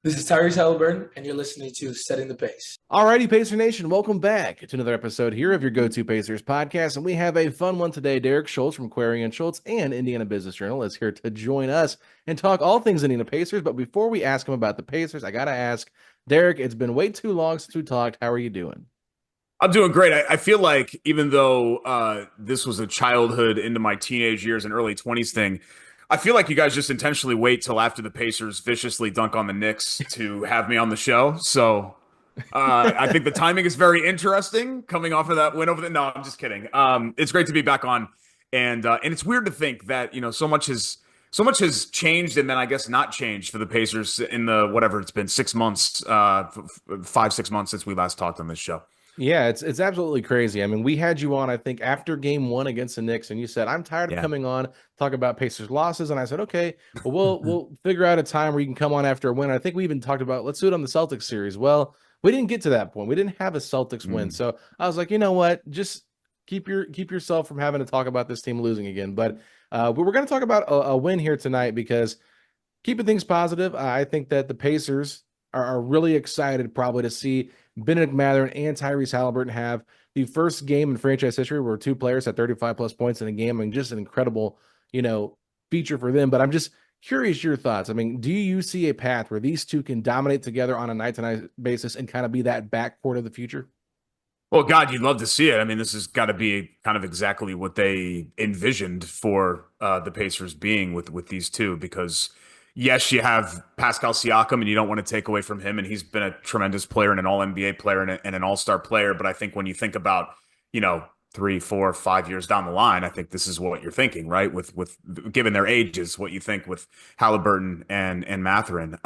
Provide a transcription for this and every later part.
This is Tyrese Haliburton, and you're listening to Setting the Pace. Alrighty, Pacer Nation, welcome back to another episode here of your go-to Pacers podcast, and we have a fun one today. Derek Schultz from Walker and Sheppard and Indiana Business Journal is here to join us and talk all things Indiana Pacers. But before we ask him about the Pacers, I gotta ask, Derek, it's been way too long since we talked. How are you doing? I'm doing great. I feel like even though this was a childhood into my teenage years and early 20s thing, I feel like you guys just intentionally wait till after the Pacers viciously dunk on the Knicks to have me on the show. So I think the timing is very interesting coming off of that win over the. No, I'm just kidding. It's great to be back on, and it's weird to think that so much has changed, and then I guess not changed for the Pacers in the whatever it's been 6 months, 5-6 months since we last talked on this show. Yeah, it's absolutely crazy. I mean, we had you on, I think, after game one against the Knicks, and you said, I'm tired of coming on, talk about Pacers losses. And I said, okay, well, we'll figure out a time where you can come on after a win. I think we even talked about, let's do it on the Celtics series. Well, we didn't get to that point. We didn't have a Celtics win. So I was like, you know what? Just keep yourself from having to talk about this team losing again. But we're going to talk about a win here tonight because keeping things positive, I think that the Pacers are really excited probably to see Benedict Mathurin and Tyrese Haliburton have the first game in franchise history where two players had 35+ points in a game. I mean, just an incredible, feature for them. But I'm just curious your thoughts. I mean, do you see a path where these two can dominate together on a night-to-night basis and kind of be that backcourt of the future? Well, God, you'd love to see it. I mean, this has got to be kind of exactly what they envisioned for the Pacers being with these two, because yes, you have Pascal Siakam, and you don't want to take away from him, and he's been a tremendous player and an All-NBA player and an All-Star player. But I think when you think about, 3, 4, 5 years down the line, I think this is what you're thinking, right? With given their ages, what you think with Haliburton and Mathurin.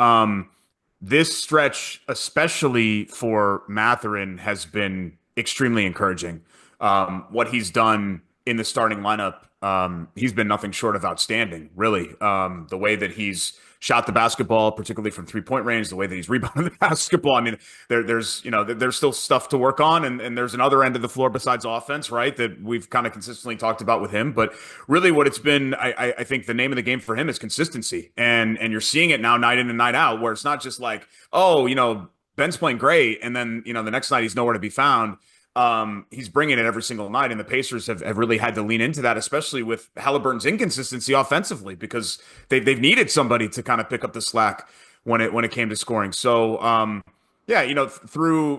This stretch, especially for Mathurin, has been extremely encouraging. What he's done in the starting lineup, he's been nothing short of outstanding, really. The way that he's shot the basketball, particularly from 3-point range, the way that he's rebounded the basketball. I mean, there's still stuff to work on, and there's another end of the floor besides offense, right? That we've kind of consistently talked about with him. But really, what it's been, I think the name of the game for him is consistency, and you're seeing it now night in and night out, where it's not just like, oh, Ben's playing great, and then the next night he's nowhere to be found. He's bringing it every single night, and the Pacers have really had to lean into that, especially with Haliburton's inconsistency offensively, because they've needed somebody to kind of pick up the slack when it came to scoring. So, through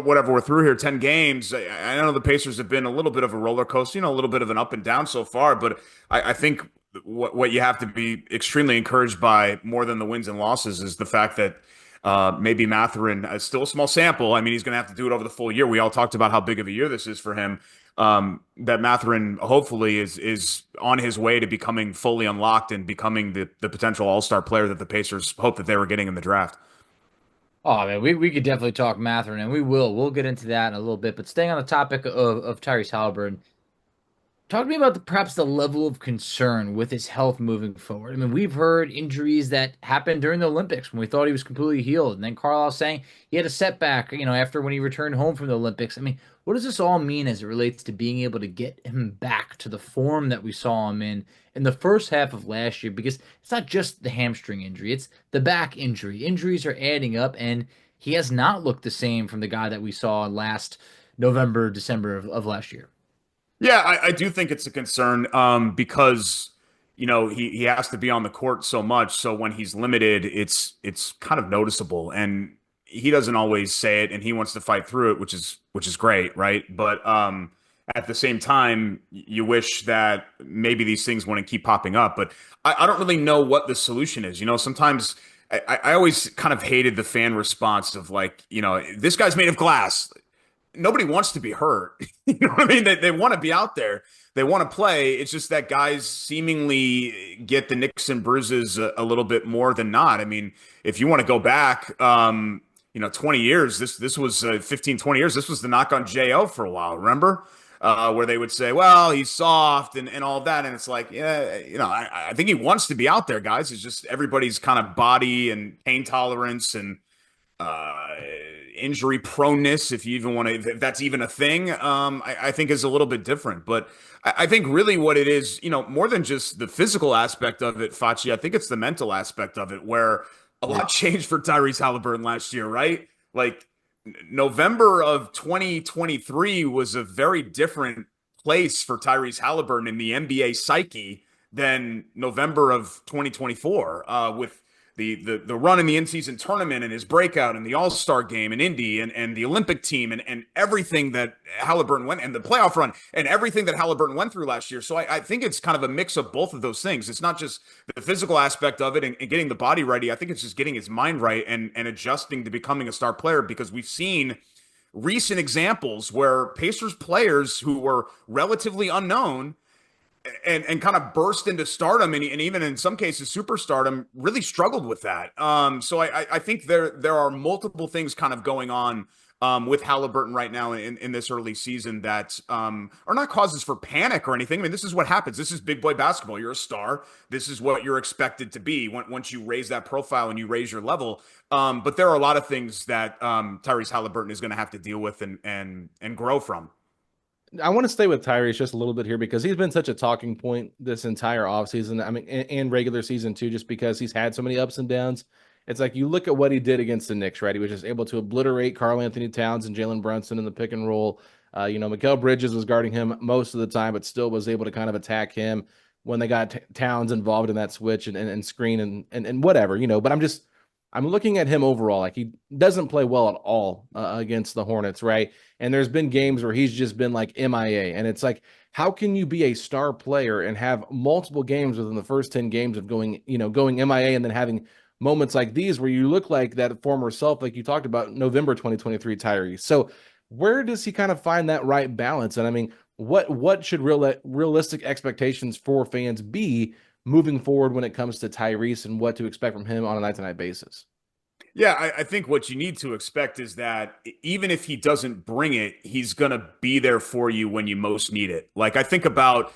whatever we're through here, 10 games, I know the Pacers have been a little bit of a roller coaster, a little bit of an up and down so far, but I think what you have to be extremely encouraged by more than the wins and losses is the fact that maybe Mathurin is still a small sample. I mean, he's going to have to do it over the full year. We all talked about how big of a year this is for him. That Mathurin hopefully is on his way to becoming fully unlocked and becoming the potential all-star player that the Pacers hoped that they were getting in the draft. Oh, man, we could definitely talk Mathurin, and we will. We'll get into that in a little bit. But staying on the topic of Tyrese Haliburton, talk to me about perhaps the level of concern with his health moving forward. I mean, we've heard injuries that happened during the Olympics when we thought he was completely healed. And then Carlisle saying he had a setback, after when he returned home from the Olympics. I mean, what does this all mean as it relates to being able to get him back to the form that we saw him in the first half of last year? Because it's not just the hamstring injury, it's the back injury. Injuries are adding up, and he has not looked the same from the guy that we saw last November, December of last year. Yeah, I do think it's a concern because he has to be on the court so much. So when he's limited, it's kind of noticeable, and he doesn't always say it, and he wants to fight through it, which is great, right? But at the same time, you wish that maybe these things wouldn't keep popping up. But I don't really know what the solution is. Sometimes I always kind of hated the fan response of like, this guy's made of glass. Nobody wants to be hurt. You know what I mean? They want to be out there. They want to play. It's just that guys seemingly get the nicks and bruises a little bit more than not. I mean, if you want to go back, 20 years, this was 15, 20 years. This was the knock on J.O. for a while. Remember? Where they would say, well, he's soft and all of that. And it's like, I think he wants to be out there, guys. It's just everybody's kind of body and pain tolerance and injury proneness, if you even want to, if that's even a thing, I think is a little bit different. But I think really what it is, more than just the physical aspect of it, Facci, I think it's the mental aspect of it where a lot changed for Tyrese Haliburton last year, right? Like November of 2023 was a very different place for Tyrese Haliburton in the NBA psyche than November of 2024, with the run in the in-season tournament and his breakout and the All-Star game in Indy and the Olympic team and everything that Haliburton went, and the playoff run and everything that Haliburton went through last year. So I think it's kind of a mix of both of those things. It's not just the physical aspect of it and getting the body ready. I think it's just getting his mind right and adjusting to becoming a star player, because we've seen recent examples where Pacers players who were relatively unknown and kind of burst into stardom and even in some cases superstardom really struggled with that. So I think there are multiple things kind of going on with Haliburton right now in this early season that are not causes for panic or anything. I mean, this is what happens. This is big boy basketball. You're a star. This is what you're expected to be once you raise that profile and you raise your level. But there are a lot of things that Tyrese Haliburton is going to have to deal with and grow from. I want to stay with Tyrese just a little bit here because he's been such a talking point this entire offseason. I mean, and regular season too, just because he's had so many ups and downs. It's like you look at what he did against the Knicks, right? He was just able to obliterate Karl-Anthony Towns and Jalen Brunson in the pick and roll. Mikal Bridges was guarding him most of the time, but still was able to kind of attack him when they got Towns involved in that switch and screen and whatever, But I'm looking at him overall. Like, he doesn't play well at all against the Hornets, right? And there's been games where he's just been like MIA. And it's like, how can you be a star player and have multiple games within the first 10 games of going MIA and then having moments like these where you look like that former self, like you talked about, November 2023 Tyrese. So where does he kind of find that right balance? And I mean, what should realistic expectations for fans be moving forward when it comes to Tyrese and what to expect from him on a night-to-night basis? Yeah, I think what you need to expect is that even if he doesn't bring it, he's going to be there for you when you most need it. Like, I think about,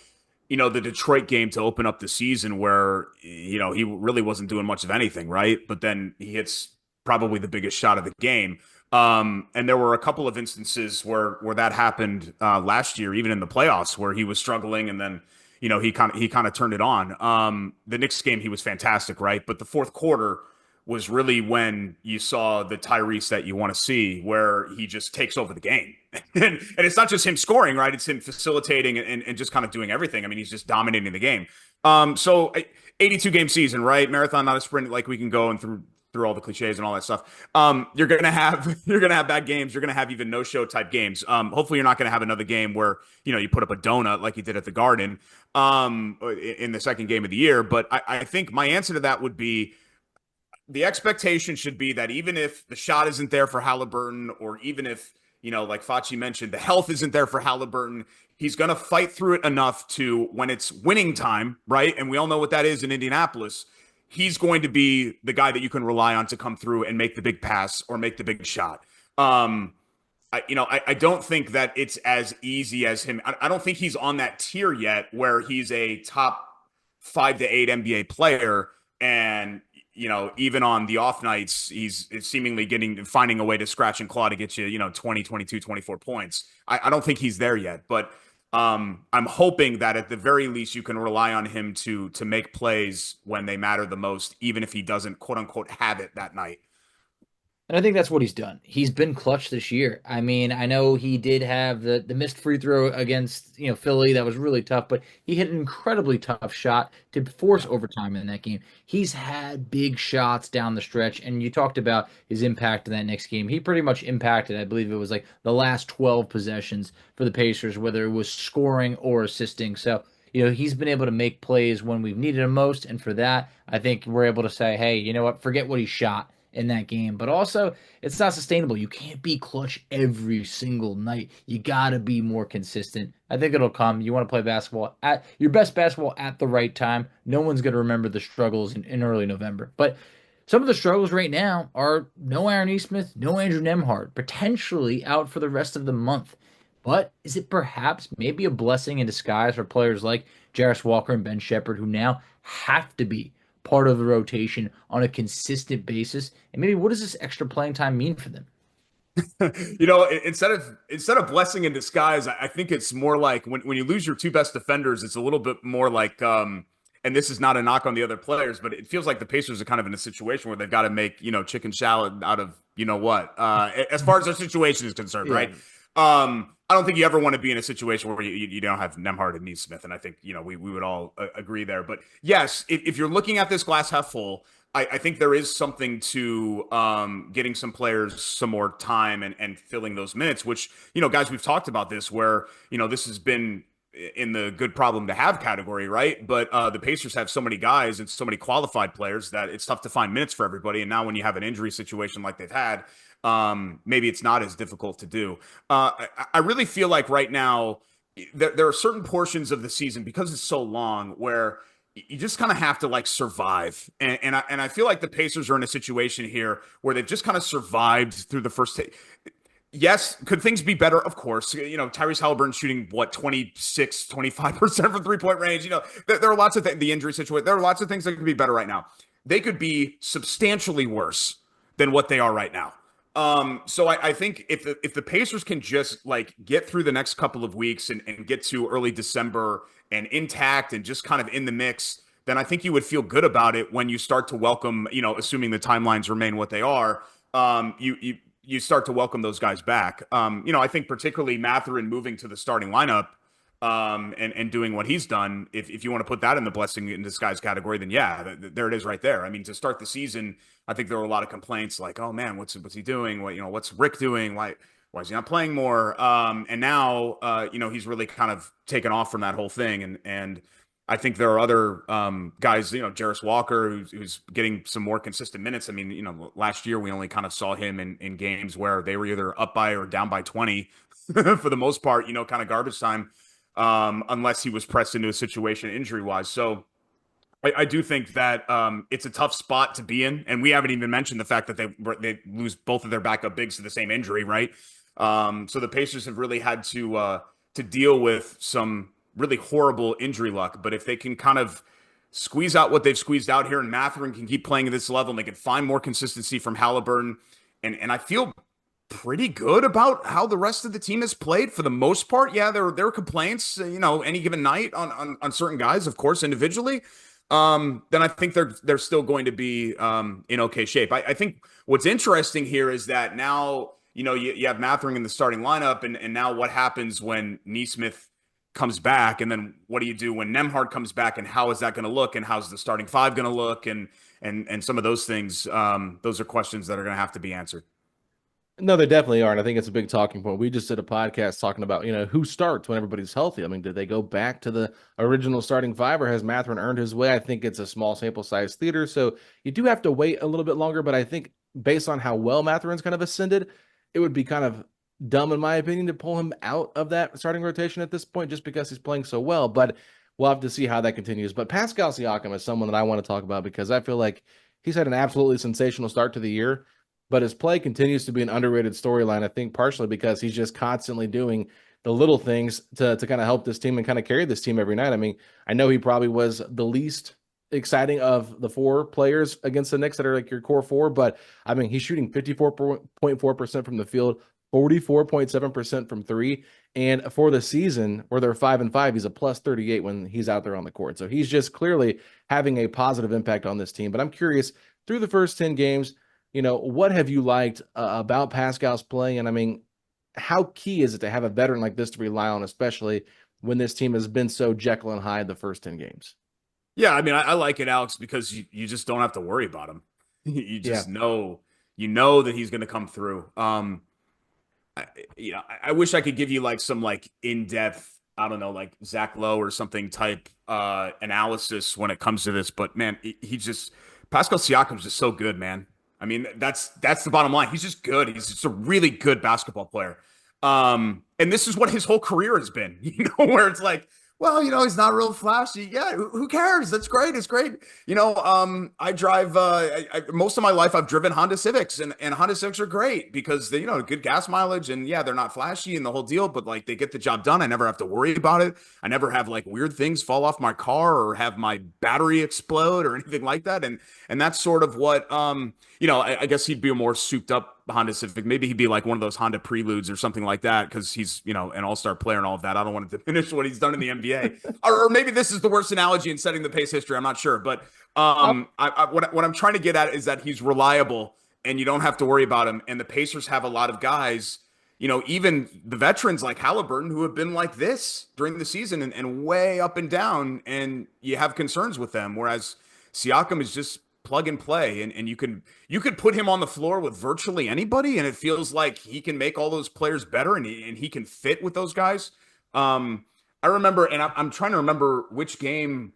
the Detroit game to open up the season where, he really wasn't doing much of anything, right? But then he hits probably the biggest shot of the game. And there were a couple of instances where that happened last year, even in the playoffs, where he was struggling and then he kind of turned it on. The Knicks game, he was fantastic, right? But the fourth quarter was really when you saw the Tyrese that you want to see, where he just takes over the game. and it's not just him scoring, right? It's him facilitating and just kind of doing everything. I mean, he's just dominating the game. So 82 game season, right? Marathon, not a sprint. Like, we can go and through all the cliches and all that stuff. You're gonna have bad games. You're gonna have even no-show type games. Hopefully, you're not gonna have another game where you put up a donut like you did at the Garden in the second game of the year. But I think my answer to that would be, the expectation should be that even if the shot isn't there for Haliburton, or even if, like Facci mentioned, the health isn't there for Haliburton, he's going to fight through it enough to, when it's winning time, right? And we all know what that is in Indianapolis. He's going to be the guy that you can rely on to come through and make the big pass or make the big shot. I don't think that it's as easy as him. I don't think he's on that tier yet where he's a top 5 to 8 NBA player. And, even on the off nights, he's seemingly finding a way to scratch and claw to get you, 20, 22, 24 points. I don't think he's there yet, but I'm hoping that at the very least you can rely on him to make plays when they matter the most, even if he doesn't, quote unquote, have it that night. And I think that's what he's done. He's been clutch this year. I mean, I know he did have the missed free throw against Philly. That was really tough, but he hit an incredibly tough shot to force overtime in that game. He's had big shots down the stretch, and you talked about his impact in that next game. He pretty much impacted, I believe it was like the last 12 possessions for the Pacers, whether it was scoring or assisting. So, he's been able to make plays when we've needed him most, and for that, I think we're able to say, hey, you know what, forget what he shot in that game. But also, it's not sustainable. You can't be clutch every single night. You got to be more consistent. I think it'll come. You want to play basketball at your best basketball at the right time. No one's going to remember the struggles in early November. But some of the struggles right now are no Aaron Nesmith, no Andrew Nembhard, potentially out for the rest of the month. But is it perhaps maybe a blessing in disguise for players like Jarris Walker and Ben Sheppard, who now have to be part of the rotation on a consistent basis? And maybe what does this extra playing time mean for them? Instead of blessing in disguise, I think it's more like when you lose your two best defenders, it's a little bit more like an and this is not a knock on the other players, but it feels like the Pacers are kind of in a situation where they've got to make, chicken salad out of, what, as far as their situation is concerned, right? I don't think you ever want to be in a situation where you don't have Nembhard and Nesmith, and I think, we would all agree there. But yes, if you're looking at this glass half full, I think there is something to getting some players some more time and filling those minutes, which, guys, we've talked about this where, this has been in the good problem to have category, right? But the Pacers have so many guys and so many qualified players that it's tough to find minutes for everybody. And now when you have an injury situation like they've had, maybe it's not as difficult to do. I really feel like right now there are certain portions of the season, because it's so long, where you just kind of have to like survive. And I feel like the Pacers are in a situation here where they've just kind of survived through the first. Yes, could things be better? Of course. Tyrese Haliburton shooting, 26, 25% from three-point range. There are lots of the injury situation. There are lots of things that could be better right now. They could be substantially worse than what they are right now. So I think if the Pacers can just like get through the next couple of weeks and get to early December and intact and just kind of in the mix, then I think you would feel good about it when you start to welcome, assuming the timelines remain what they are, you start to welcome those guys back. I think particularly Mathurin moving to the starting lineup and doing what he's done, if you want to put that in the blessing in disguise category, then yeah, there it is right there. I mean, to start the season, I think there were a lot of complaints like, oh man, what's he doing? What's Rick doing? Why is he not playing more? And now, he's really kind of taken off from that whole thing. And I think there are other guys, Jarris Walker, who's getting some more consistent minutes. I mean, last year we only kind of saw him in games where they were either up by or down by 20 for the most part, kind of garbage time, unless he was pressed into a situation injury-wise. So I do think that it's a tough spot to be in. And we haven't even mentioned the fact that they lose both of their backup bigs to the same injury, right? So the Pacers have really had to deal with some really horrible injury luck. But if they can kind of squeeze out what they've squeezed out here, and Mathurin can keep playing at this level, and they can find more consistency from Haliburton, and I feel pretty good about how the rest of the team has played for the most part. Yeah, there are complaints, any given night on certain guys, of course, individually. Then I think they're still going to be in okay shape. I think what's interesting here is that now, you have Mathurin in the starting lineup, and now what happens when Nesmith comes back, and then what do you do when Nembhard comes back, and how is that going to look, and how's the starting five going to look, and some of those things, those are questions that are going to have to be answered. No, they definitely are. And I think it's a big talking point. We just did a podcast talking about, who starts when everybody's healthy. I mean, did they go back to the original starting five, or has Mathurin earned his way? I think it's a small sample size theater, so you do have to wait a little bit longer. But I think based on how well Mathurin's kind of ascended, it would be kind of dumb, in my opinion, to pull him out of that starting rotation at this point, just because he's playing so well. But we'll have to see how that continues. But Pascal Siakam is someone that I want to talk about, because I feel like he's had an absolutely sensational start to the year. But his play continues to be an underrated storyline, I think partially because he's just constantly doing the little things to kind of help this team and kind of carry this team every night. I mean, I know he probably was the least exciting of the four players against the Knicks that are like your core four, but I mean, he's shooting 54.4% from the field, 44.7% from three. And for the season where they're 5-5, he's a plus 38 when he's out there on the court. So he's just clearly having a positive impact on this team. But I'm curious, through the first 10 games, what have you liked about Pascal's play? And I mean, how key is it to have a veteran like this to rely on, especially when this team has been so Jekyll and Hyde the first 10 games? Yeah, I mean, I like it, Alex, because you just don't have to worry about him. You just know that he's going to come through. I wish I could give you like some like in-depth, I don't know, like Zach Lowe or something type analysis when it comes to this. But man, Pascal Siakam's just so good, man. I mean, that's the bottom line. He's just good. He's just a really good basketball player. And this is what his whole career has been, where it's like, well, he's not real flashy. Yeah, who cares? That's great. It's great. I drive, most of my life I've driven Honda Civics, and Honda Civics are great because they, good gas mileage, and yeah, they're not flashy and the whole deal, but like they get the job done. I never have to worry about it. I never have like weird things fall off my car or have my battery explode or anything like that. And that's sort of what, I guess he'd be a more souped up Honda Civic. Maybe he'd be like one of those Honda Preludes or something like that, because he's, an all-star player and all of that. I don't want to diminish what he's done in the NBA. or maybe this is the worst analogy in setting the pace history. I'm not sure. But what I'm trying to get at is that he's reliable and you don't have to worry about him. And the Pacers have a lot of guys, even the veterans like Haliburton, who have been like this during the season and way up and down, and you have concerns with them. Whereas Siakam is just plug and play, and you could put him on the floor with virtually anybody, and it feels like he can make all those players better, and he can fit with those guys. I remember, and I'm trying to remember which game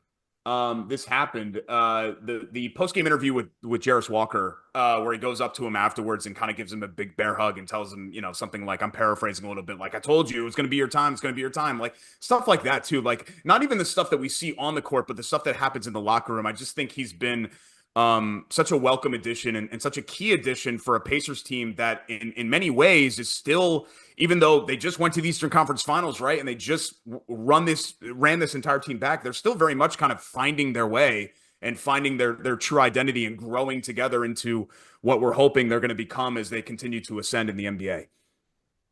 this happened. The post-game interview with Jarris Walker, where he goes up to him afterwards and kind of gives him a big bear hug and tells him, something like, I'm paraphrasing a little bit, like, I told you it's going to be your time. It's going to be your time. Like stuff like that too. Like not even the stuff that we see on the court, but the stuff that happens in the locker room. I just think he's been such a welcome addition and such a key addition for a Pacers team that in many ways is still, even though they just went to the Eastern Conference Finals, right? And they just ran this entire team back. They're still very much kind of finding their way and finding their true identity and growing together into what we're hoping they're going to become as they continue to ascend in the NBA.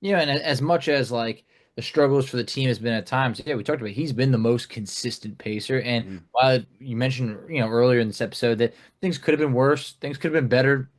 Yeah, and as much as like the struggles for the team has been at times, we talked about he's been the most consistent Pacer. And while you mentioned, earlier in this episode that things could have been worse, things could have been better,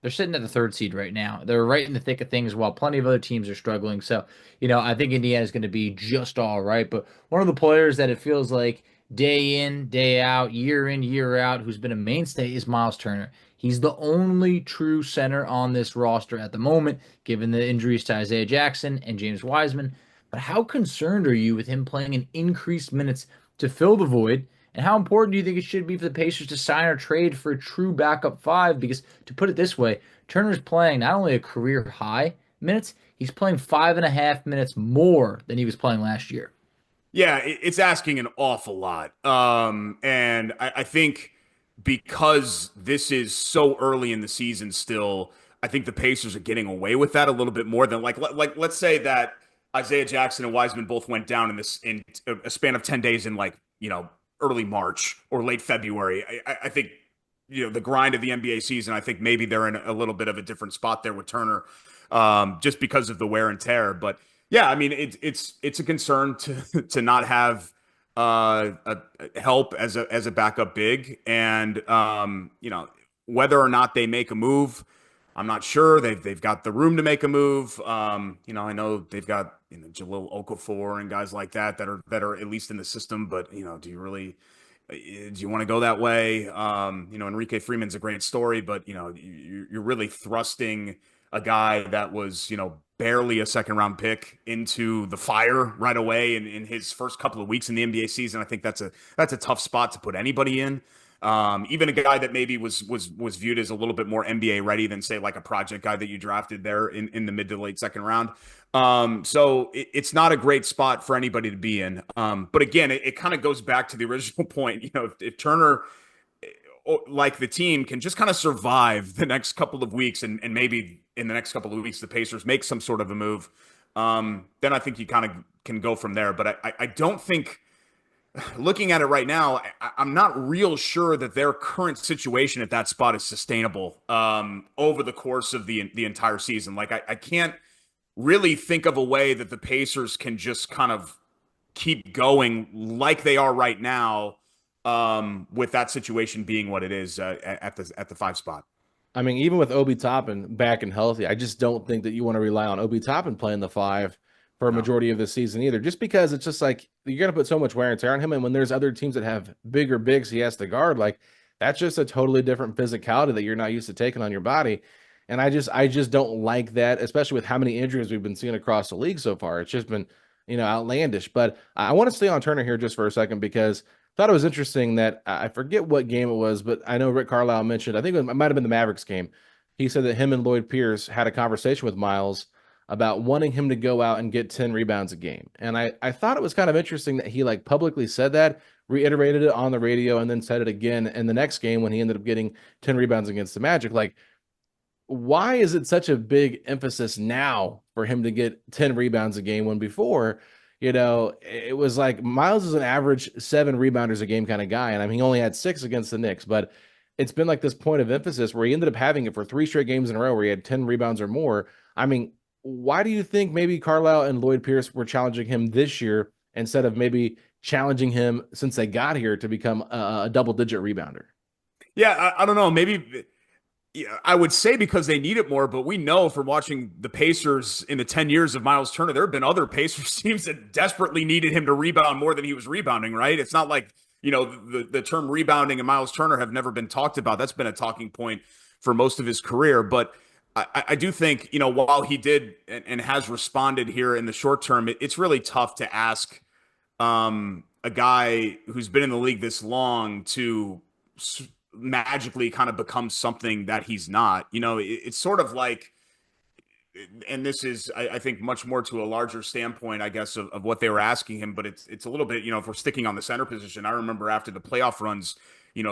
they're sitting at the 3rd seed right now. They're right in the thick of things while plenty of other teams are struggling. So, I think Indiana is going to be just all right. But one of the players that it feels like day in, day out, year in, year out, who's been a mainstay is Myles Turner. He's the only true center on this roster at the moment, given the injuries to Isaiah Jackson and James Wiseman. But how concerned are you with him playing in increased minutes to fill the void? And how important do you think it should be for the Pacers to sign or trade for a true backup 5? Because to put it this way, Turner's playing not only a career high minutes, he's playing 5.5 minutes more than he was playing last year. Yeah, it's asking an awful lot. And I think because this is so early in the season still, I think the Pacers are getting away with that a little bit more than like let's say that Isaiah Jackson and Wiseman both went down in a span of 10 days in early March or late February. I think, the grind of the NBA season, I think maybe they're in a little bit of a different spot there with Turner, just because of the wear and tear. But yeah, I mean, it's a concern to not have a help as a backup big, and whether or not they make a move, I'm not sure. They've got the room to make a move. I know they've got Jahlil Okafor and guys like that are at least in the system. But do you want to go that way? Enrique Freeman's a great story, but you're really thrusting a guy that was barely a 2nd-round pick into the fire right away in his first couple of weeks in the NBA season. I think that's a tough spot to put anybody in. Even a guy that maybe was viewed as a little bit more NBA ready than say like a project guy that you drafted there in the mid to late 2nd round. So it's not a great spot for anybody to be in. But again, it kind of goes back to the original point. If Turner, like the team, can just kind of survive the next couple of weeks and maybe in the next couple of weeks the Pacers make some sort of a move, then I think you kind of can go from there. But I don't think, looking at it right now, I'm not real sure that their current situation at that spot is sustainable over the course of the entire season. Like I can't really think of a way that the Pacers can just kind of keep going like they are right now, with that situation being what it is at the 5 spot. I mean, even with Obi Toppin back and healthy, I just don't think that you want to rely on Obi Toppin playing the 5 for a majority of the season either, just because it's just like you're going to put so much wear and tear on him. And when there's other teams that have bigger bigs he has to guard, like that's just a totally different physicality that you're not used to taking on your body. And I just don't like that, especially with how many injuries we've been seeing across the league so far. It's just been, outlandish. But I want to stay on Turner here just for a second, because I thought it was interesting that I forget what game it was, but I know Rick Carlisle mentioned, I think it might have been the Mavericks game. He said that him and Lloyd Pierce had a conversation with Myles about wanting him to go out and get 10 rebounds a game. And I thought it was kind of interesting that he publicly said that, reiterated it on the radio, and then said it again in the next game when he ended up getting 10 rebounds against the Magic. Why is it such a big emphasis now for him to get 10 rebounds a game when before, it was like Myles is an average 7 rebounders a game kind of guy. And I mean, he only had 6 against the Knicks, but it's been like this point of emphasis where he ended up having it for 3 straight games in a row where he had 10 rebounds or more. I mean, why do you think maybe Carlisle and Lloyd Pierce were challenging him this year instead of maybe challenging him since they got here to become a double-digit rebounder? Yeah, I don't know. Maybe I would say because they need it more, but we know from watching the Pacers in the 10 years of Myles Turner, there have been other Pacers teams that desperately needed him to rebound more than he was rebounding, right? It's not like, the term rebounding and Myles Turner have never been talked about. That's been a talking point for most of his career. But I do think, while he did and has responded here in the short term, it's really tough to ask a guy who's been in the league this long to magically kind of become something that he's not. It's sort of like, and this is, I think, much more to a larger standpoint, I guess, of what they were asking him. But it's a little bit, if we're sticking on the center position, I remember after the playoff runs,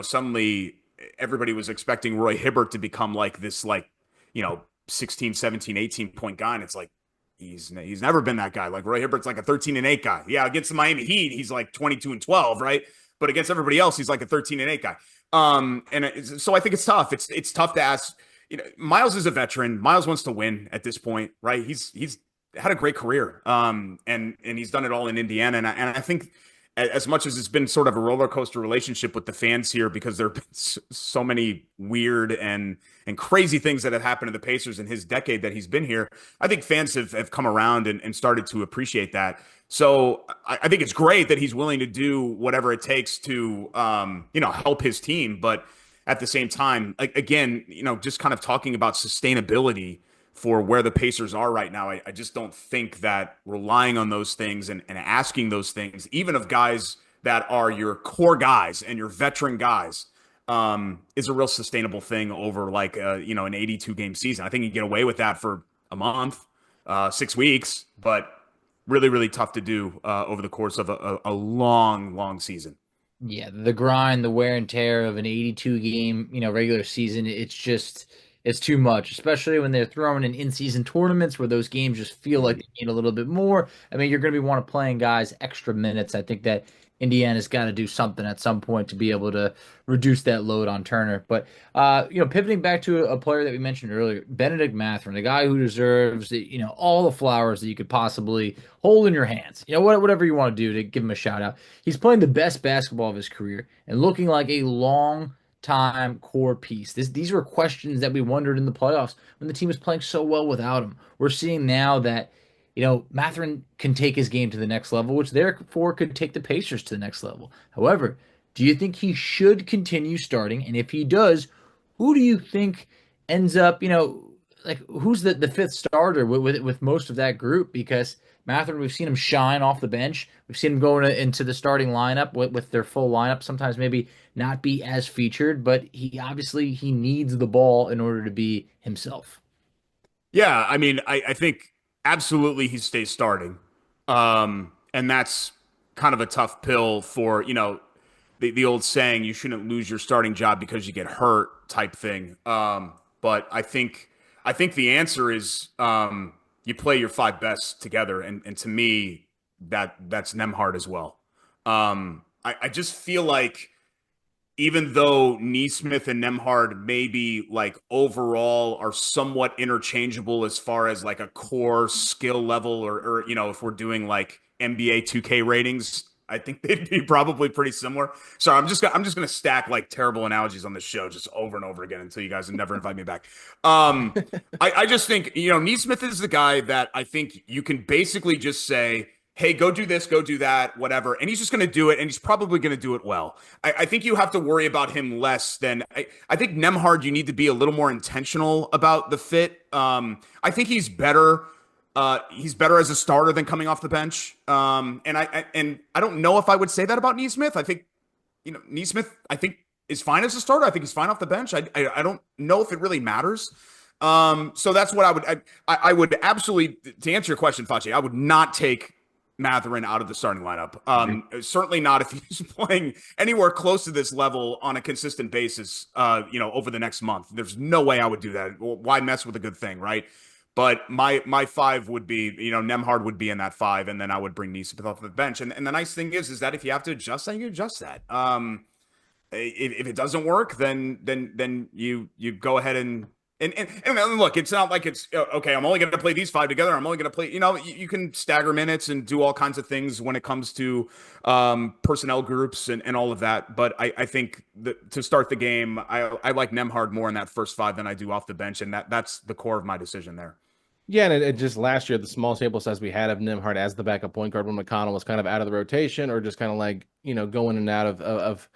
suddenly everybody was expecting Roy Hibbert to become like this, 16, 17, 18 point guy. And it's like, he's never been that guy. Like Roy Hibbert's like a 13-8 guy. Yeah, against the Miami Heat, he's like 22-12, right? But against everybody else, he's like a 13-8 guy. So I think it's tough. It's tough to ask. Myles is a veteran. Myles wants to win at this point, right? He's had a great career, and he's done it all in Indiana. And I think as much as it's been sort of a roller coaster relationship with the fans here, because there have been so many weird and crazy things that have happened to the Pacers in his decade that he's been here, I think fans have come around and started to appreciate that. So I think it's great that he's willing to do whatever it takes to, help his team. But at the same time, again, just kind of talking about sustainability for where the Pacers are right now, I just don't think that relying on those things and asking those things, even of guys that are your core guys and your veteran guys, is a real sustainable thing over like, an 82 game season. I think you can get away with that for a month, 6 weeks, but really, really tough to do over the course of a long, long season. Yeah, the grind, the wear and tear of an 82 game, regular season, it's too much, especially when they're throwing in season tournaments where those games just feel like they need a little bit more. I mean, you're going to be playing guys extra minutes. I think that Indiana's got to do something at some point to be able to reduce that load on Turner. But, pivoting back to a player that we mentioned earlier, Benedict Mathurin, a guy who deserves, all the flowers that you could possibly hold in your hands. Whatever you want to do to give him a shout out. He's playing the best basketball of his career and looking like a long-time core piece. These were questions that we wondered in the playoffs when the team was playing so well without him. We're seeing now that Mathurin can take his game to the next level, which therefore could take the Pacers to the next level. However, do you think he should continue starting? And if he does, who do you think ends up, who's the fifth starter with most of that group? Because Mathurin, we've seen him shine off the bench. We've seen him going into the starting lineup with their full lineup, sometimes maybe not be as featured, but he needs the ball in order to be himself. Yeah, I mean, I think absolutely he stays starting. And that's kind of a tough pill for, the old saying, you shouldn't lose your starting job because you get hurt type thing. But I think the answer is you play your 5 best together. And to me, that's Nembhard as well. I just feel like even though Nesmith and Nembhard maybe like overall are somewhat interchangeable as far as like a core skill level or if we're doing like NBA 2K ratings, I think they'd be probably pretty similar. Sorry, I'm just gonna stack like terrible analogies on this show just over and over again until you guys never invite me back. I just think Nesmith is the guy that I think you can basically just say, hey, go do this, go do that, whatever. And he's just going to do it, and he's probably going to do it well. I think you have to worry about him less than I think Nembhard, you need to be a little more intentional about the fit. I think he's better. He's better as a starter than coming off the bench. And I don't know if I would say that about Nesmith. I think, Nesmith, I think is fine as a starter. I think he's fine off the bench. I don't know if it really matters. So that's what I would absolutely, to answer your question, Facci, I would not take Mathurin out of the starting lineup. Certainly not if he's playing anywhere close to this level on a consistent basis, over the next month. There's no way I would do that. Why mess with a good thing, right? But my 5 would be, Nembhard would be in that 5, and then I would bring Nesmith off the bench. And the nice thing is that if you have to adjust that, you can adjust that. if it doesn't work, then you go ahead and look, it's not like it's okay. I'm only going to play these five together. I'm only going to play. You can stagger minutes and do all kinds of things when it comes to personnel groups and all of that. But I think that to start the game, I like Nembhard more in that first five than I do off the bench, and that's the core of my decision there. Yeah, and it just last year, the small sample size we had of Nembhard as the backup point guard when McConnell was kind of out of the rotation or just kind of like, going in and out of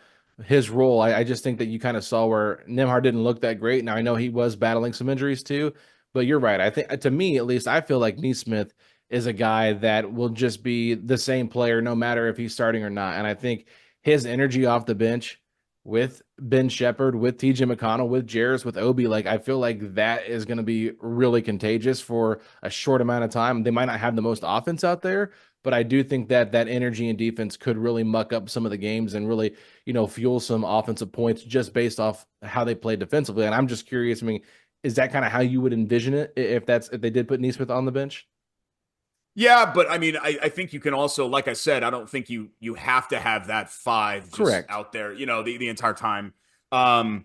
his role. I just think that you kind of saw where Nembhard didn't look that great. Now, I know he was battling some injuries too, but you're right. I think, to me, at least, I feel like Nesmith is a guy that will just be the same player no matter if he's starting or not. And I think his energy off the bench with Ben Sheppard, with TJ McConnell, with Jarris, with Obi, like I feel like that is going to be really contagious for a short amount of time. They might not have the most offense out there, but I do think that that energy and defense could really muck up some of the games and really, fuel some offensive points just based off how they play defensively. And I'm just curious, I mean, is that kind of how you would envision it if they did put Nesmith on the bench? Yeah, but I mean, I think you can also, like I said, I don't think you have to have that five just Correct. out there, the entire time. I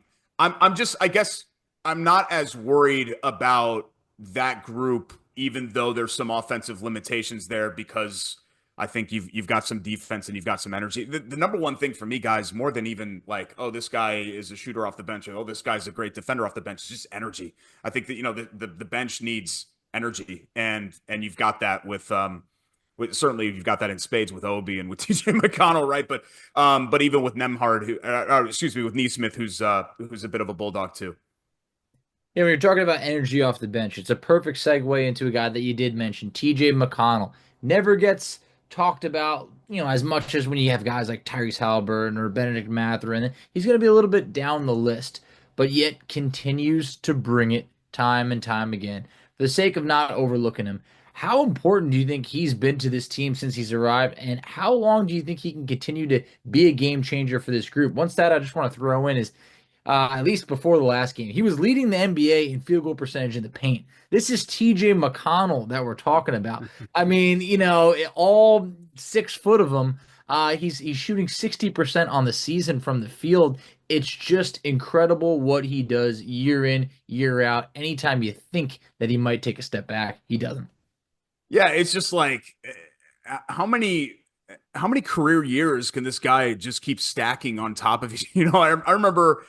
guess I'm not as worried about that group, even though there's some offensive limitations there, because I think you've got some defense and you've got some energy. The number one thing for me, guys, more than even like, oh, this guy is a shooter off the bench, or oh, this guy's a great defender off the bench, is just energy. I think that the bench needs energy, and you've got that with certainly you've got that in spades with Obi and with TJ McConnell, right? But even with Nembhard, with Nesmith, who's a bit of a bulldog too. Yeah, when you're talking about energy off the bench, it's a perfect segue into a guy that you did mention, TJ McConnell. Never gets talked about, as much as when you have guys like Tyrese Haliburton or Benedict Mathurin. He's going to be a little bit down the list, but yet continues to bring it time and time again. For the sake of not overlooking him, how important do you think he's been to this team since he's arrived, and how long do you think he can continue to be a game changer for this group? One stat I just want to throw in is, at least before the last game, he was leading the NBA in field goal percentage in the paint. This is TJ McConnell that we're talking about. I mean, all 6 foot of him, he's shooting 60% on the season from the field. It's just incredible what he does year in, year out. Anytime you think that he might take a step back, he doesn't. Yeah, it's just like how many career years can this guy just keep stacking on top of each? I remember,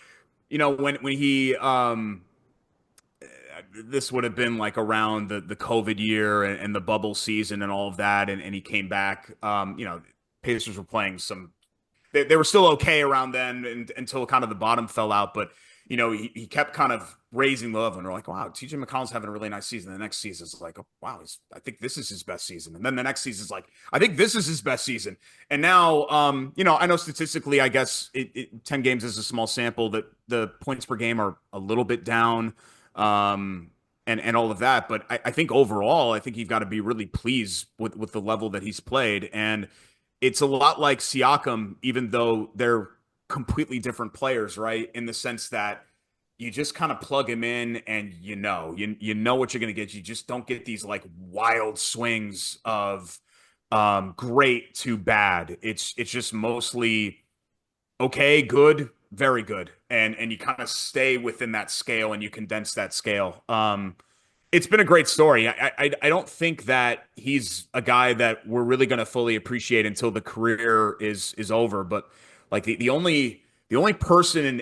when he this would have been like around the COVID year and the bubble season and all of that, and he came back. Pacers were playing some. They were still okay around then until kind of the bottom fell out, but he kept kind of raising the level, and we're like, wow, TJ McConnell's having a really nice season. The next season is like, oh, wow, I think this is his best season. And then the next season is like, I think this is his best season. And now, I know statistically, I guess 10 games is a small sample, that the points per game are a little bit down, and all of that. But I think overall, I think you've got to be really pleased with the level that he's played. And it's a lot like Siakam, even though they're completely different players, right? In the sense that you just kind of plug him in and you know what you're going to get. You just don't get these like wild swings of great to bad. It's just mostly okay, good, very good. And you kind of stay within that scale and you condense that scale. It's been a great story. I don't think that he's a guy that we're really going to fully appreciate until the career is over. But like the only person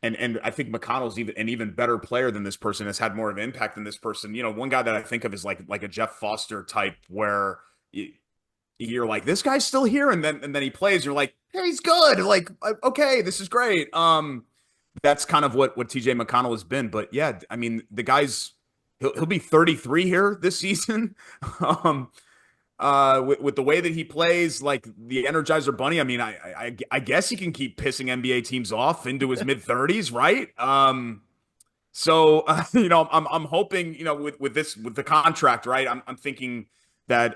and I think McConnell's an even better player than this person, has had more of an impact than this person. One guy that I think of is like a Jeff Foster type, where you're like, this guy's still here, and then he plays, you're like, hey, he's good. Like, okay, this is great. That's kind of what TJ McConnell has been. But yeah, I mean, the guy's he'll be 33 here this season. With the way that he plays, like the Energizer Bunny, I mean, I guess he can keep pissing NBA teams off into his mid 30s, right? So I'm hoping, with the contract, right? I'm thinking that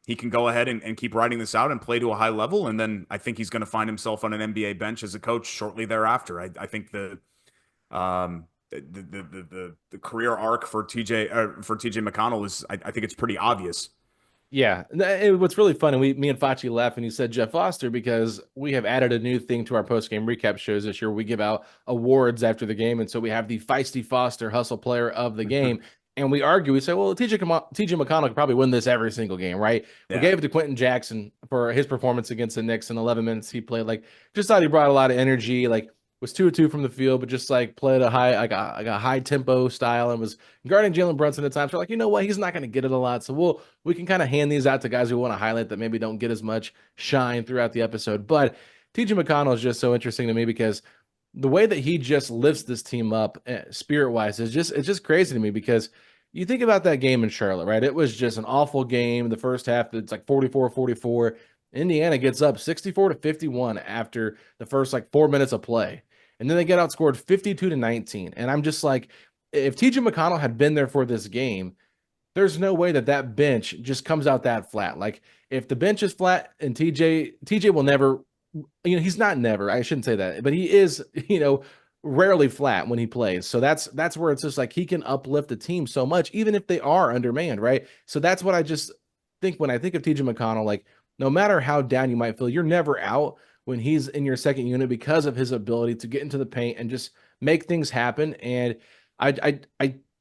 he can go ahead and keep riding this out and play to a high level, and then I think he's going to find himself on an NBA bench as a coach shortly thereafter. I think the career arc for TJ McConnell is, I think it's pretty obvious. Yeah, what's really funny, me and Facci laughed and he said Jeff Foster because we have added a new thing to our post-game recap shows this year. We give out awards after the game, and so we have the Feisty Foster Hustle Player of the game, and we argue. We say, well, TJ McConnell could probably win this every single game, right? Yeah. We gave it to Quentin Jackson for his performance against the Knicks in 11 minutes he played. Like, just thought he brought a lot of energy. Like, was 2 of 2 from the field, but just like played a high tempo style and was guarding Jalen Brunson at times. We're like, you know what? He's not going to get it a lot. So we can kind of hand these out to guys we want to highlight that maybe don't get as much shine throughout the episode. But TJ McConnell is just so interesting to me because the way that he just lifts this team up spirit wise it's just crazy to me because you think about that game in Charlotte, right? It was just an awful game. The first half, it's like 44-44. Indiana gets up 64-51 after the first like 4 minutes of play. And then they get outscored 52-19. And I'm just like, if TJ McConnell had been there for this game, there's no way that bench just comes out that flat. Like if the bench is flat and TJ will never, he's not never, I shouldn't say that, but he is, rarely flat when he plays. So that's where it's just like he can uplift the team so much, even if they are undermanned, right? So that's what I just think when I think of TJ McConnell, like no matter how down you might feel, you're never out when he's in your second unit because of his ability to get into the paint and just make things happen. And I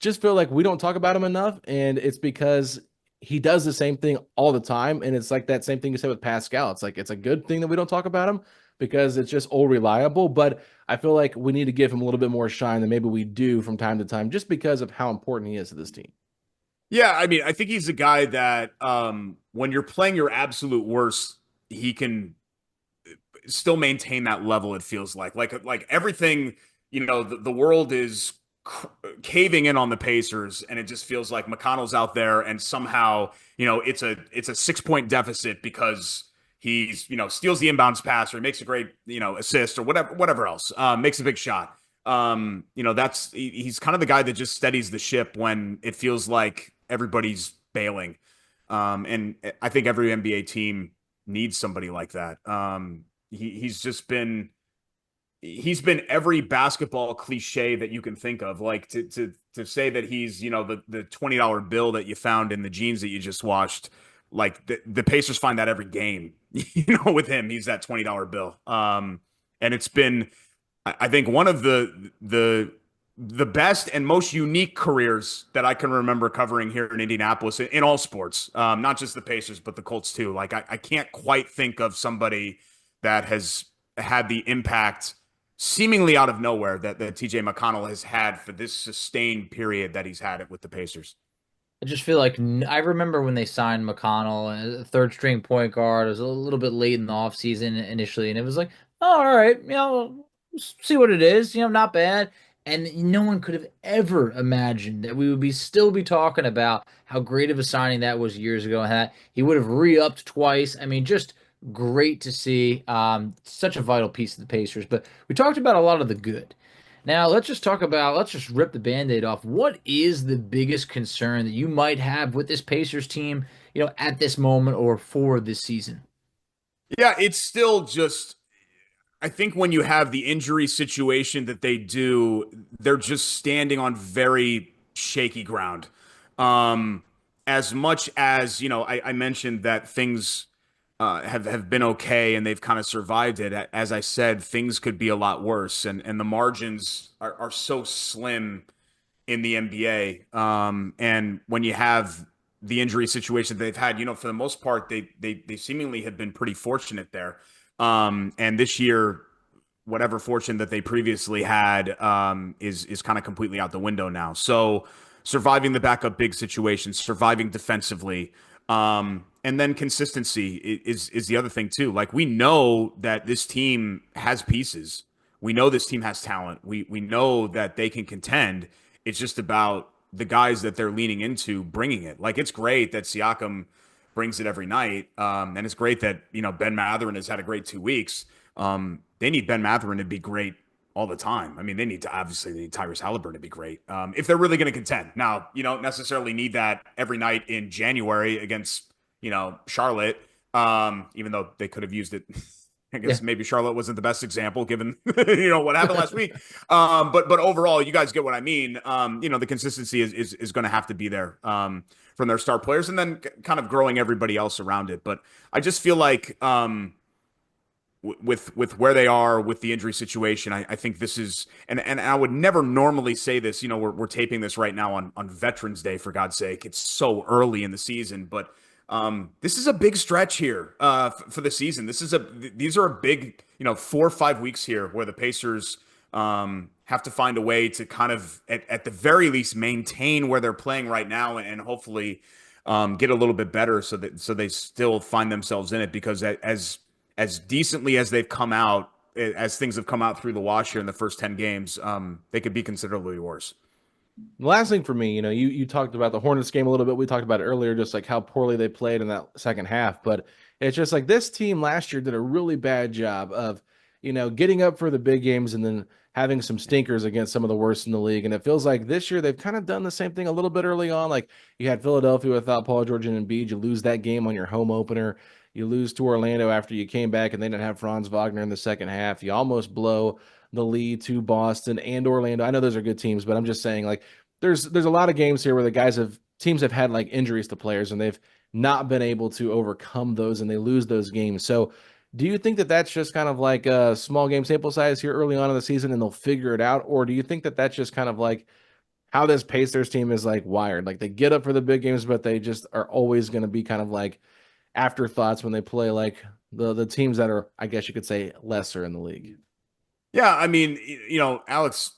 just feel like we don't talk about him enough, and it's because he does the same thing all the time. And it's like that same thing you said with Pascal. It's like it's a good thing that we don't talk about him because it's just all reliable. But I feel like we need to give him a little bit more shine than maybe we do from time to time, just because of how important he is to this team. Yeah, I mean, I think he's a guy that when you're playing your absolute worst, he can still maintain that level. It feels like everything, the world is caving in on the Pacers, and it just feels like McConnell's out there, and somehow, it's a 6-point deficit because he's, steals the inbounds pass or he makes a great, assist or whatever else, makes a big shot. He's kind of the guy that just steadies the ship when it feels like everybody's bailing. And I think every NBA team needs somebody like that. He's been every basketball cliche that you can think of. Like to say that he's, the $20 bill that you found in the jeans that you just washed. Like the Pacers find that every game, with him, he's that $20 bill. And it's been, I think, one of the best and most unique careers that I can remember covering here in Indianapolis in all sports, not just the Pacers, but the Colts too. Like I can't quite think of somebody that has had the impact seemingly out of nowhere that TJ McConnell has had for this sustained period that he's had it with the Pacers. I just feel like I remember when they signed McConnell, a third string point guard. It was a little bit late in the offseason initially, and it was like, oh, all right, see what it is, not bad. And no one could have ever imagined that we would still be talking about how great of a signing that was years ago, and that he would have re-upped twice. I mean, just great to see. Such a vital piece of the Pacers. But we talked about a lot of the good. Now, let's just rip the Band-Aid off. What is the biggest concern that you might have with this Pacers team, at this moment or for this season? Yeah, it's still just, I think when you have the injury situation that they do, they're just standing on very shaky ground. As much as, I mentioned that things have been okay and they've kind of survived it. As I said, things could be a lot worse, and the margins are so slim in the NBA. And when you have the injury situation they've had, for the most part, they seemingly have been pretty fortunate there. And this year, whatever fortune that they previously had is kind of completely out the window now. So surviving the backup big situation, surviving defensively, and then consistency is the other thing too. Like, we know that this team has pieces. We know this team has talent. We know that they can contend. It's just about the guys that they're leaning into bringing it. Like, it's great that Siakam brings it every night. And it's great that, Ben Mathurin has had a great 2 weeks. They need Ben Mathurin to be great all the time. I mean, they need Tyrese Haliburton to be great. If they're really going to contend. Now, you don't necessarily need that every night in January against, Charlotte, even though they could have used it I guess maybe Charlotte wasn't the best example given, what happened last week. But overall, you guys get what I mean. The consistency is going to have to be there from their star players, and then kind of growing everybody else around it. But I just feel like with where they are with the injury situation, I think this is, and I would never normally say this. We're taping this right now on Veterans Day, for God's sake. It's so early in the season, but this is a big stretch here for the season. These are a big, 4 or 5 weeks here where the Pacers have to find a way to kind of, at the very least, maintain where they're playing right now, and hopefully get a little bit better so they still find themselves in it. Because as decently as they've come out, as things have come out through the wash here in the first 10 games, they could be considerably worse. The last thing for me, you talked about the Hornets game a little bit. We talked about it earlier, just like how poorly they played in that second half. But it's just like this team last year did a really bad job of, getting up for the big games and then having some stinkers against some of the worst in the league. And it feels like this year they've kind of done the same thing a little bit early on. Like you had Philadelphia without Paul George and Embiid. You lose that game on your home opener. You lose to Orlando after you came back and they didn't have Franz Wagner in the second half. You almost blow the lead to Boston and Orlando. I know those are good teams, but I'm just saying, like, there's a lot of games here where teams have had like injuries to players and they've not been able to overcome those and they lose those games. So do you think that that's just kind of like a small game sample size here early on in the season and they'll figure it out? Or do you think that that's just kind of like how this Pacers team is like wired? Like they get up for the big games, but they just are always going to be kind of like afterthoughts when they play like the teams that are, I guess you could say, lesser in the league. Yeah, I mean, Alex,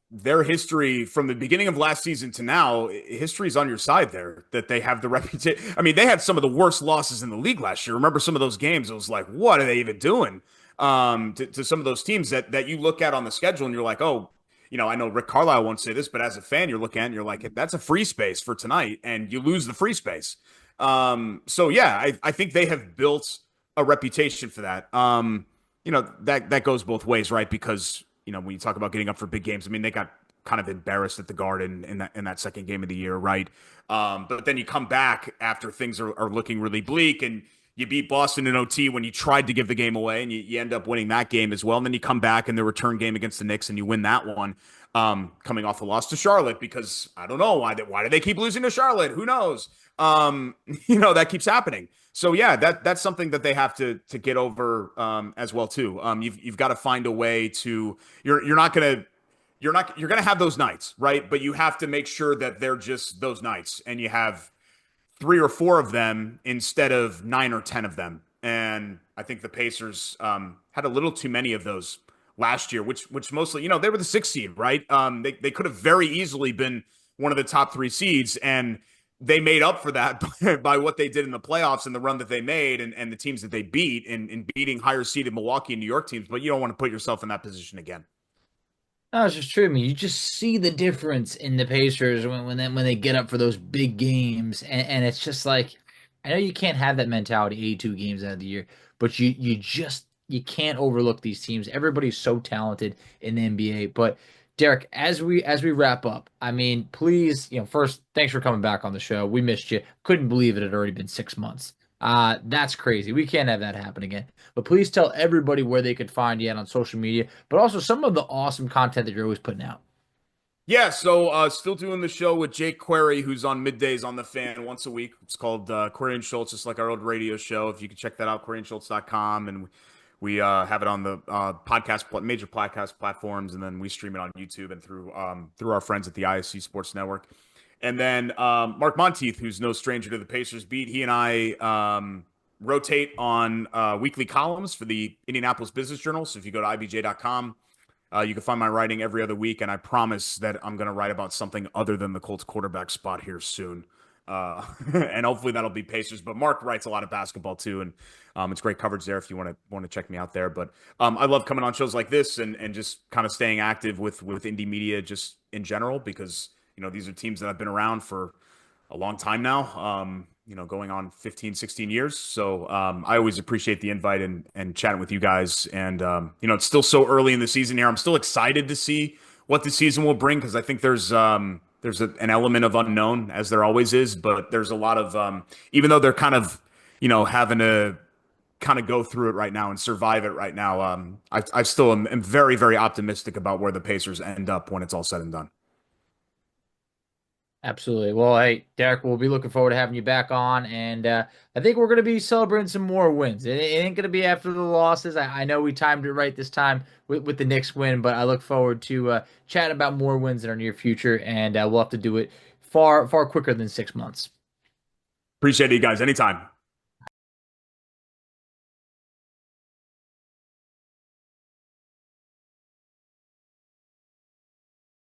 their history from the beginning of last season to now, history's on your side there, that they have the reputation. I mean, they had some of the worst losses in the league last year. Remember some of those games? It was like, what are they even doing to some of those teams that you look at on the schedule and you're like, oh, I know Rick Carlisle won't say this, but as a fan, you're looking at it and you're like, that's a free space for tonight, and you lose the free space. So yeah, I think they have built a reputation for that. That goes both ways, right? Because, when you talk about getting up for big games, I mean, they got kind of embarrassed at the Garden in that second game of the year, right? But then you come back after things are looking really bleak, and you beat Boston in OT when you tried to give the game away, and you end up winning that game as well. And then you come back in the return game against the Knicks and you win that one, coming off a loss to Charlotte, because I don't know why do they keep losing to Charlotte? Who knows? That keeps happening. So yeah, that's something that they have to get over as well too. You've got to find a way to, you're going to have those nights, right? But you have to make sure that they're just those nights, and you have 3 or 4 of them instead of 9 or 10 of them. And I think the Pacers had a little too many of those last year, which mostly, they were the 6th seed, right? They could have very easily been one of the top 3 seeds, and they made up for that by what they did in the playoffs and the run that they made and the teams that they beat in beating higher seeded Milwaukee and New York teams. But you don't want to put yourself in that position again. No, it's just true. I mean, you just see the difference in the Pacers when they get up for those big games, and it's just like, I know you can't have that mentality 82 games out of the year, but you can't overlook these teams. Everybody's so talented in the NBA. But Derek, as we wrap up, I mean, please, first, thanks for coming back on the show. We missed you. Couldn't believe it had already been 6 months. That's crazy. We can't have that happen again. But please tell everybody where they could find you on social media, but also some of the awesome content that you're always putting out. Yeah, so still doing the show with Jake Query, who's on middays on The Fan once a week. It's called Query and Schultz, just like our old radio show. If you can check that out, queryandschultz.com, and we have it on the major podcast platforms, and then we stream it on YouTube and through our friends at the ISC Sports Network. And then Mark Monteith, who's no stranger to the Pacers beat, he and I rotate on weekly columns for the Indianapolis Business Journal. So if you go to ibj.com, you can find my writing every other week, and I promise that I'm going to write about something other than the Colts quarterback spot here soon. And hopefully that'll be Pacers. But Mark writes a lot of basketball too, and it's great coverage there if you want to check me out there. But I love coming on shows like this and just kind of staying active with indie media just in general, because these are teams that I've been around for a long time now, going on 15, 16 years. So I always appreciate the invite and chatting with you guys. And, it's still so early in the season here. I'm still excited to see what the season will bring, because I think there's an element of unknown, as there always is. But there's a lot of, even though they're kind of, having kind of go through it right now and survive it right now, I still am very, very optimistic about where the Pacers end up when it's all said and done. Absolutely. Well, hey, Derek, we'll be looking forward to having you back on. And I think we're going to be celebrating some more wins. It ain't going to be after the losses. I know we timed it right this time with the Knicks win, but I look forward to chatting about more wins in our near future. And we'll have to do it far, far quicker than 6 months. Appreciate it, you guys. Anytime.